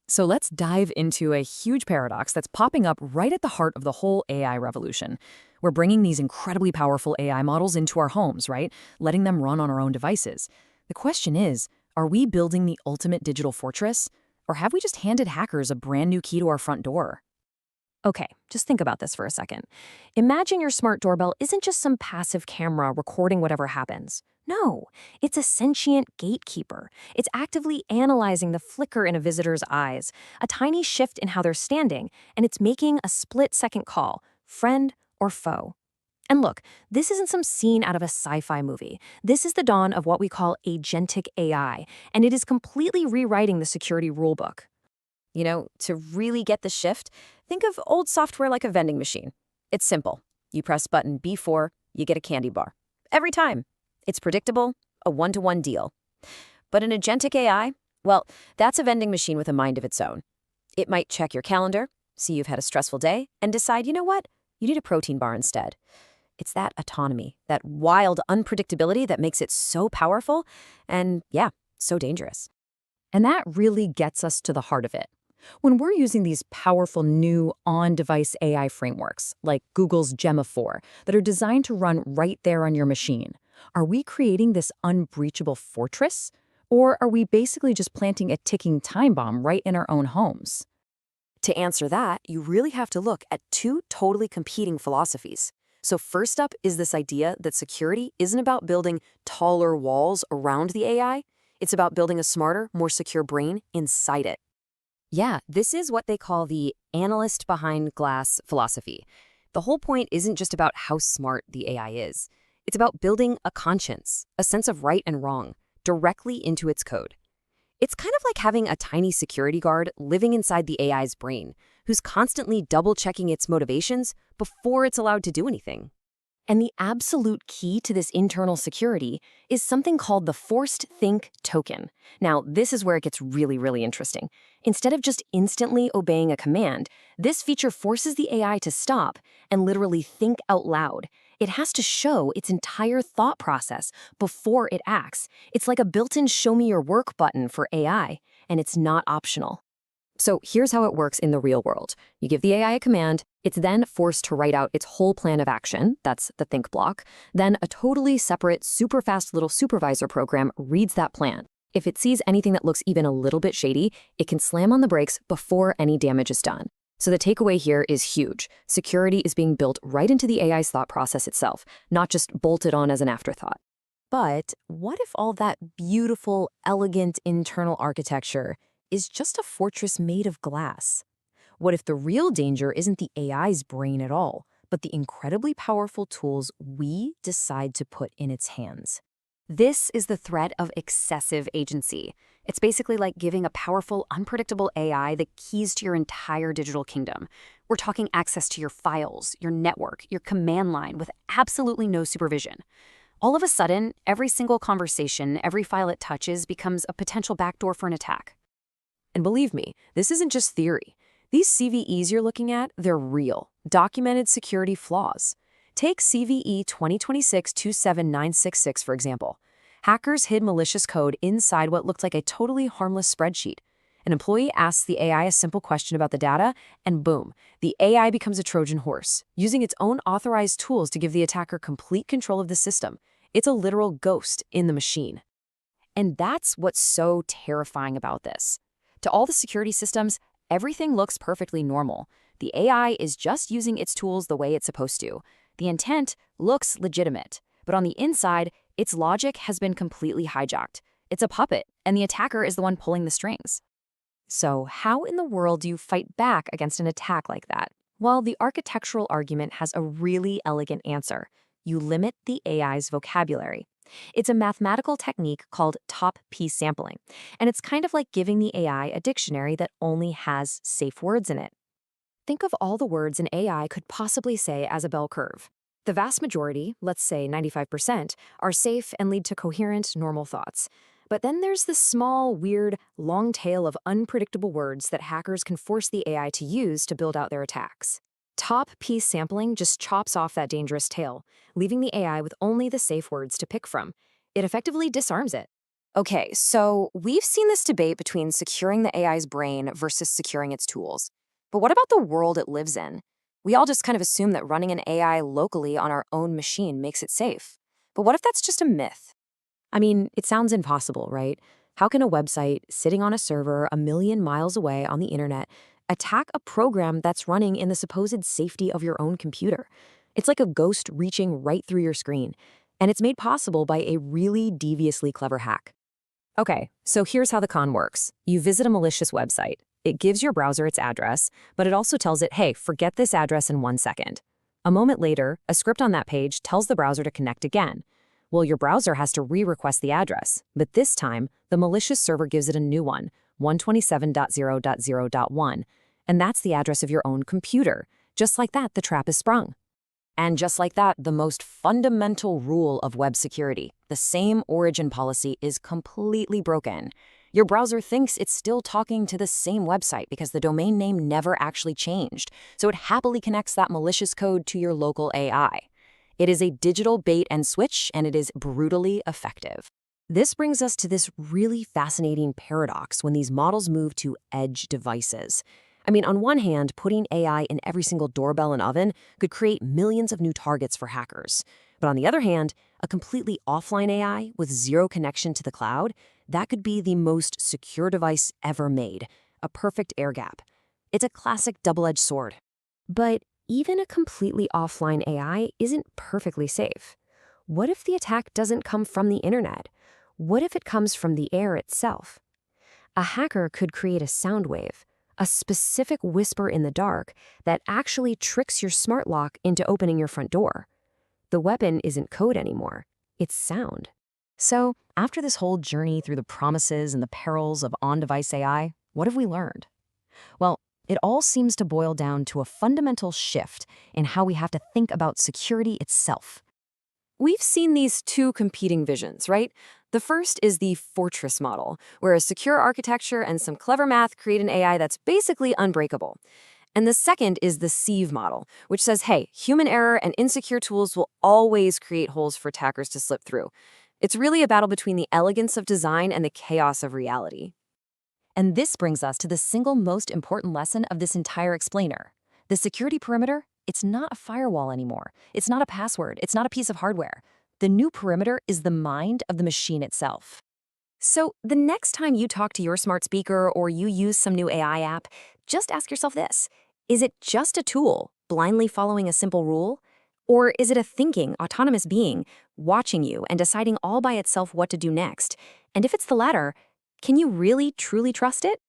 So let's dive into a huge paradox that's popping up right at the heart of the whole AI revolution. We're bringing these incredibly powerful AI models into our homes, right? Letting them run on our own devices. The question is, are we building the ultimate digital fortress? Or have we just handed hackers a brand new key to our front door? Okay, just think about this for a second. Imagine your smart doorbell isn't just some passive camera recording whatever happens. No, it's a sentient gatekeeper. It's actively analyzing the flicker in a visitor's eyes, a tiny shift in how they're standing, and it's making a split-second call, friend or foe. And look, this isn't some scene out of a sci-fi movie. This is the dawn of what we call agentic AI, and it is completely rewriting the security rulebook. To really get the shift, think of old software like a vending machine. It's simple. You press button B4, you get a candy bar. Every time. It's predictable, a one-to-one deal. But an agentic AI, well, that's a vending machine with a mind of its own. It might check your calendar, see you've had a stressful day, and decide, you know what? You need a protein bar instead. It's that autonomy, that wild unpredictability that makes it so powerful and, yeah, so dangerous. And that really gets us to the heart of it. When we're using these powerful new on-device AI frameworks, like Google's Gemma 4, that are designed to run right there on your machine, are we creating this unbreachable fortress? Or are we basically just planting a ticking time bomb right in our own homes? To answer that, you really have to look at two totally competing philosophies. So first up is this idea that security isn't about building taller walls around the AI. It's about building a smarter, more secure brain inside it. Yeah, this is what they call the analyst behind glass philosophy. The whole point isn't just about how smart the AI is. It's about building a conscience, a sense of right and wrong, directly into its code. It's kind of like having a tiny security guard living inside the AI's brain, who's constantly double-checking its motivations before it's allowed to do anything. And the absolute key to this internal security is something called the forced think token. Now, this is where it gets really, really interesting. Instead of just instantly obeying a command, this feature forces the AI to stop and literally think out loud. It has to show its entire thought process before it acts. It's like a built-in show me your work button for AI, and it's not optional. So here's how it works in the real world. You give the AI a command, it's then forced to write out its whole plan of action, that's the think block. Then a totally separate, super fast little supervisor program reads that plan. If it sees anything that looks even a little bit shady, it can slam on the brakes before any damage is done. So the takeaway here is huge. Security is being built right into the AI's thought process itself, not just bolted on as an afterthought. But what if all that beautiful, elegant internal architecture is just a fortress made of glass? What if the real danger isn't the AI's brain at all, but the incredibly powerful tools we decide to put in its hands? This is the threat of excessive agency. It's basically like giving a powerful, unpredictable AI the keys to your entire digital kingdom. We're talking access to your files, your network, your command line with absolutely no supervision. All of a sudden, every single conversation, every file it touches becomes a potential backdoor for an attack. And believe me, this isn't just theory. These CVEs you're looking at, they're real, documented security flaws. Take CVE 2026-27966, for example. Hackers hid malicious code inside what looked like a totally harmless spreadsheet. An employee asks the AI a simple question about the data, and boom, the AI becomes a Trojan horse, using its own authorized tools to give the attacker complete control of the system. It's a literal ghost in the machine. And that's what's so terrifying about this. To all the security systems, everything looks perfectly normal. The AI is just using its tools the way it's supposed to. The intent looks legitimate, but on the inside, its logic has been completely hijacked. It's a puppet, and the attacker is the one pulling the strings. So how in the world do you fight back against an attack like that? Well, the architectural argument has a really elegant answer. You limit the AI's vocabulary. It's a mathematical technique called top P sampling, and it's kind of like giving the AI a dictionary that only has safe words in it. Think of all the words an AI could possibly say as a bell curve. The vast majority, let's say 95%, are safe and lead to coherent, normal thoughts. But then there's this small, weird, long tail of unpredictable words that hackers can force the AI to use to build out their attacks. Top P sampling just chops off that dangerous tail, leaving the AI with only the safe words to pick from. It effectively disarms it. Okay, so we've seen this debate between securing the AI's brain versus securing its tools. But what about the world it lives in? We all just kind of assume that running an AI locally on our own machine makes it safe. But what if that's just a myth? I mean, it sounds impossible, right? How can a website sitting on a server a million miles away on the internet attack a program that's running in the supposed safety of your own computer? It's like a ghost reaching right through your screen, and it's made possible by a really deviously clever hack. Okay, so here's how the con works. You visit a malicious website. It gives your browser its address, but it also tells it, hey, forget this address in 1 second. A moment later, a script on that page tells the browser to connect again. Well, your browser has to re-request the address, but this time, the malicious server gives it a new one, 127.0.0.1, and that's the address of your own computer. Just like that, the trap is sprung. And just like that, the most fundamental rule of web security, the same origin policy, is completely broken. Your browser thinks it's still talking to the same website because the domain name never actually changed, so it happily connects that malicious code to your local AI. It is a digital bait and switch, and it is brutally effective. This brings us to this really fascinating paradox when these models move to edge devices. I mean, on one hand, putting AI in every single doorbell and oven could create millions of new targets for hackers. But on the other hand, a completely offline AI with zero connection to the cloud, that could be the most secure device ever made, a perfect air gap. It's a classic double-edged sword. But even a completely offline AI isn't perfectly safe. What if the attack doesn't come from the internet? What if it comes from the air itself? A hacker could create a sound wave, a specific whisper in the dark that actually tricks your smart lock into opening your front door. The weapon isn't code anymore, it's sound. So, after this whole journey through the promises and the perils of on-device AI, what have we learned? Well, it all seems to boil down to a fundamental shift in how we have to think about security itself. We've seen these two competing visions, right? The first is the fortress model, where a secure architecture and some clever math create an AI that's basically unbreakable. And the second is the sieve model, which says, hey, human error and insecure tools will always create holes for attackers to slip through. It's really a battle between the elegance of design and the chaos of reality. And this brings us to the single most important lesson of this entire explainer. The security perimeter, it's not a firewall anymore. It's not a password. It's not a piece of hardware. The new perimeter is the mind of the machine itself. So the next time you talk to your smart speaker or you use some new AI app, just ask yourself this. Is it just a tool, blindly following a simple rule? Or is it a thinking, autonomous being, watching you and deciding all by itself what to do next? And if it's the latter, can you really, truly trust it?